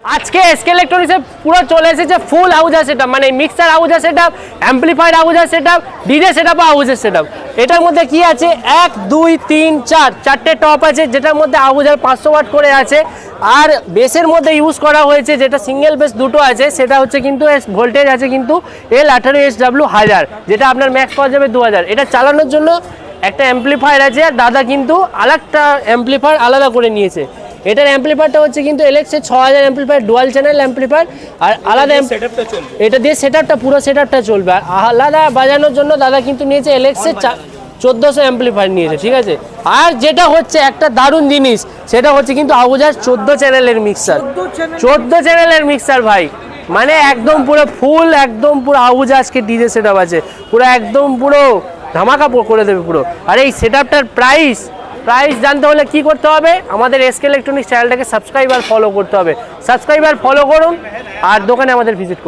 আজকে এসকে ইলেকট্রনিক্সে পুরো চলে এসেছে ফুল আউজার সেটআপ, মানে মিক্সার আউজার সেটআপ, অ্যাম্পলিফায়ার আউজার সেটআপ, ডিজে সেটআপ, আউজার সেটআপ। এটার মধ্যে কি আছে 1 2 3 4 চারটে টপ আছে, যেটার মধ্যে আউজার 500 ওয়াট করে আছে। আর বেসের মধ্যে ইউজ করা হয়েছে যেটা সিঙ্গেল বেস দুটো আছে, সেটা হচ্ছে কিন্তু ভোল্টেজ আছে কিন্তু L18SW 1000, যেটা আপনার ম্যাক্স পাওয়া যাবে 2000। এটা চালানোর জন্য একটা অ্যাম্পলিফায়ার আছে, আর দাদা কিন্তু আরেকটা অ্যাম্পলিফায়ার আলাদা করে নিয়েছে। এটার অ্যাম্পলিফায়ারটা হচ্ছে কিন্তু এলএক্সের 6000 অ্যাম্পলিফায়ার, ডুয়াল চ্যানেল অ্যাম্পলিফায়ার, আর আলাদা এটা দিয়ে সেটআপটা পুরো সেটআপটা চলবে। আর আলাদা বাজানোর জন্য দাদা কিন্তু নিয়েছে এলএক্সের 1400 অ্যাম্পলিফায়ার নিয়েছে, ঠিক আছে। আর যেটা হচ্ছে একটা দারুণ জিনিস, সেটা হচ্ছে কিন্তু আউজার 14 চ্যানেলের মিক্সার, 14 চ্যানেলের মিক্সার ভাই, মানে একদম পুরো ফুল, একদম পুরো আউজ। আজকে ডিজে সেটআপ আছে পুরো, একদম পুরো ধামাকা করে দেবে পুরো। আর এই সেটআপটার প্রাইস জানতে হলে কি করতে হবে, আমাদের এসকে ইলেকট্রনিক্স চ্যানেলটাকে সাবস্ক্রাইব আর ফলো করতে হবে। সাবস্ক্রাইব আর ফলো করুন, আর দোকানে আমাদের ভিজিট করুন।